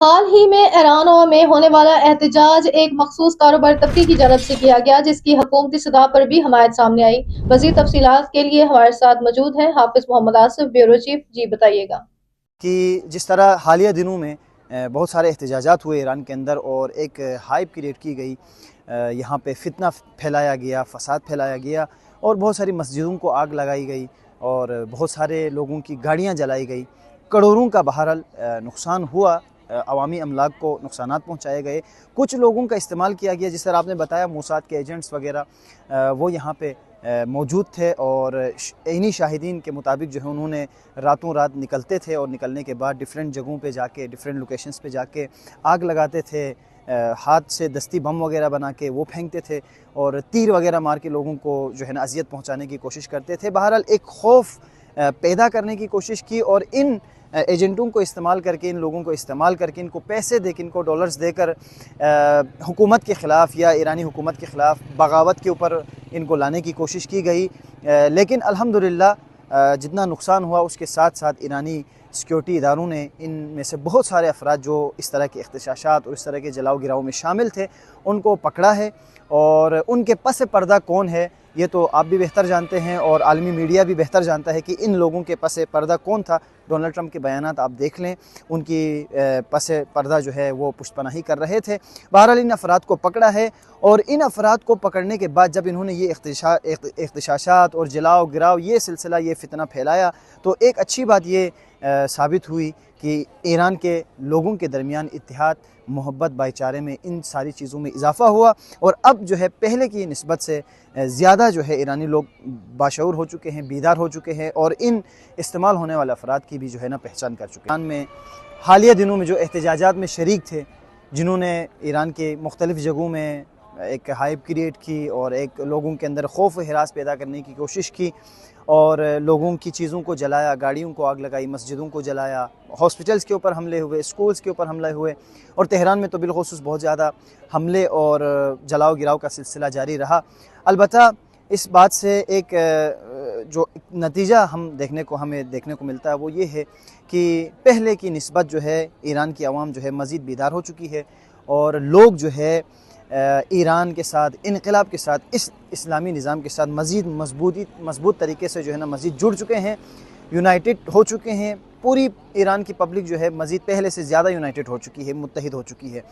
हाल ही में ईरान में होने वाला एहतजाज एक मखसूस कारोबारी तबके की जानब से किया गया, जिसकी हुकूमती सतह पर भी हमायत सामने आई। मजीद तफसीलात के लिए हमारे साथ मौजूद है हाफिज मोहम्मद आसिफ, ब्यूरो चीफ। जी बताइएगा। कि जिस तरह हालिया दिनों में बहुत सारे एहतजाजात हुए ईरान के अंदर और एक हाइप क्रिएट की गई, यहाँ पे फितना फैलाया गया, फसाद फैलाया गया और बहुत सारी मस्जिदों को आग लगाई गई और बहुत सारे लोगों की गाड़ियाँ जलाई गई। करोड़ों का बहरहाल नुकसान हुआ, अवामी अमलाक को नुकसानात पहुँचाए गए। कुछ लोगों का इस्तेमाल किया गया, जिस तरह आपने बताया मोसाद के एजेंट्स वगैरह वो यहाँ पे मौजूद थे और इन्हीं शाहिदीन के मुताबिक जो है उन्होंने रातों रात निकलते थे और निकलने के बाद डिफरेंट जगहों पे जाके, डिफरेंट लोकेशंस पे जाके आग लगाते थे। हाथ से दस्ती बम वगैरह बना के वो फेंकते थे और तीर वगैरह मार के लोगों को जो है ना अजियत पहुंचाने की कोशिश करते थे। बहरहाल एक खौफ पैदा करने की कोशिश की और इन एजेंटों को इस्तेमाल करके, इन लोगों को इस्तेमाल करके, इनको पैसे दे के, इनको डॉलर्स देकर हुकूमत के ख़िलाफ़ या ईरानी हुकूमत के ख़िलाफ़ बगावत के ऊपर इनको लाने की कोशिश की गई। लेकिन अल्हम्दुलिल्लाह जितना नुकसान हुआ उसके साथ साथ ईरानी सिक्योरिटी इदारों ने इनमें से बहुत सारे अफराद जो इस तरह के इख्तिशाशात और इस तरह के जलाओ गिराव में शामिल थे उनको पकड़ा है। और उनके पस पर्दा कौन है ये तो आप भी बेहतर जानते हैं और आलमी मीडिया भी बेहतर जानता है कि इन लोगों के पस पर्दा कौन था। डोनाल्ड ट्रंप के बयानात आप देख लें, उनकी पस पर्दा जो है वो पुष्पनाही कर रहे थे। बहरहाल इन अफराद को पकड़ा है और इन अफराद को पकड़ने के बाद जब इन्होंने ये इख्तिशाशात और जलाओ गिराव ये सिलसिला, ये फितना फैलाया, तो एक अच्छी बात ये साबित हुई कि ईरान के लोगों के दरमियान इत्तेहाद, मोहब्बत, भाईचारे में इन सारी चीज़ों में इजाफ़ा हुआ और अब जो है पहले की निस्बत से ज़्यादा जो है ईरानी लोग बाशऊर हो चुके हैं, बीदार हो चुके हैं और इन इस्तेमाल होने वाले अफराद की भी जो है ना पहचान कर चुके हैं। ईरान में हालिया दिनों में जो एहतजाजात में शरीक थे, जिन्होंने ईरान के मुख्तलिफ़ जगहों में एक हाइप क्रिएट की और एक लोगों के अंदर खौफ व हिरास पैदा करने की कोशिश की और लोगों की चीज़ों को जलाया, गाड़ियों को आग लगाई, मस्जिदों को जलाया, हॉस्पिटल्स के ऊपर हमले हुए, स्कूल्स के ऊपर हमले हुए और तेहरान में तो बिलखुसूस बहुत ज़्यादा हमले और जलाओ गिराव का सिलसिला जारी रहा। अलबत्ता इस बात से एक जो नतीजा हमें देखने को मिलता है वो ये है कि पहले की निस्बत जो है ईरान की आवाम जो है मज़ीद बीदार हो चुकी है और लोग जो है ईरान के साथ, इनकलाब के साथ, इस इस्लामी निज़ाम के साथ मज़ीद मज़बूत तरीके से जो है ना मज़ीद जुड़ चुके हैं, यूनाइटेड हो चुके हैं। पूरी ईरान की पब्लिक जो है मज़ीद पहले से ज़्यादा यूनाइटेड हो चुकी है, मुत्तहिद हो चुकी है,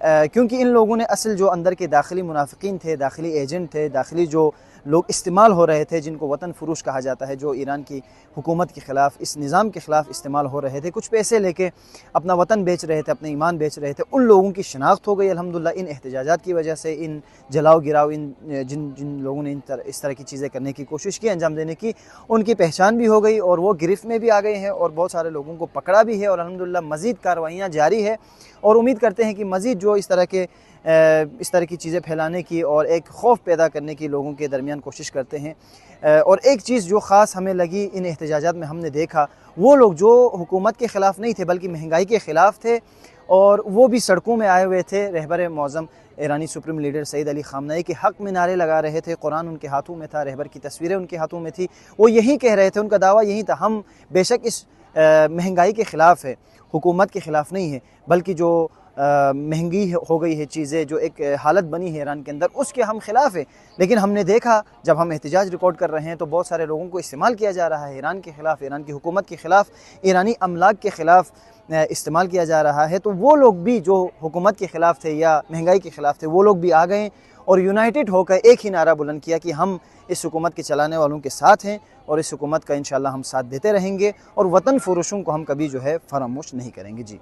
क्योंकि इन लोगों ने असल जो अंदर के दाखिली मुनाफिकीन थे, दाखिली एजेंट थे, दाखिली जो लोग इस्तेमाल हो रहे थे, जिनको वतन फ़रोश कहा जाता है, जो ईरान की हुकूमत के ख़िलाफ़, इस निज़ाम के ख़िलाफ़ इस्तेमाल हो रहे थे, कुछ पैसे लेके अपना वतन बेच रहे थे, अपने ईमान बेच रहे थे, उन लोगों की शनाख्त हो गई अल्हम्दुलिल्लाह इन एहतजाजात की वजह से, इन जलाओ गिराव, इन जिन जिन लोगों ने इस तरह की चीज़ें करने की कोशिश की, अंजाम देने की, उनकी पहचान भी हो गई और वो गिरफ्त में भी आ गए हैं और बहुत सारे लोगों को पकड़ा भी है और अल्हम्दुलिल्लाह मज़ीद कार्रवाइयाँ जारी है और उम्मीद करते हैं कि मज़ीद जो इस तरह की चीज़ें फैलाने की और एक खौफ पैदा करने की लोगों के दरमियान कोशिश करते हैं। और एक चीज़ जो ख़ास हमें लगी इन एहतजाजात में, हमने देखा वो लोग जो हुकूमत के ख़िलाफ़ नहीं थे बल्कि महंगाई के ख़िलाफ़ थे और वो भी सड़कों में आए हुए थे। रहबर मौज़म ईरानी सुप्रीम लीडर सईद अली ख़ामनेई के हक़ में नारे लगा रहे थे, कुरान उनके हाथों में था, रहबर की तस्वीरें उनके हाथों में थी, वो यही कह रहे थे, उनका दावा यही था, हम बेशक इस महंगाई के ख़िलाफ़ है, हुकूमत के ख़िलाफ़ नहीं है, बल्कि जो महंगी हो गई है चीज़ें, जो एक हालत बनी है ईरान के अंदर, उसके हम ख़िलाफ़ है। लेकिन हमने देखा जब हम एहतजाज रिकॉर्ड कर रहे हैं तो बहुत सारे लोगों को इस्तेमाल किया जा रहा है ईरान के ख़िलाफ़, ईरान की हुकूमत के ख़िलाफ़, ईरानी अमलाक के ख़िलाफ़ इस्तेमाल किया जा रहा है। तो वो लोग भी जो हुकूमत के ख़िलाफ़ थे या महंगाई के ख़िलाफ़ थे, वो लोग भी आ गए और यूनाइटेड होकर एक ही नारा बुलंद किया कि हम इस हुकूमत के चलाने वालों के साथ हैं और इस हुकूमत का इंशाअल्लाह हम साथ देते रहेंगे और वतन फ़रोशों को हम कभी जो है फरामोश नहीं करेंगे। जी।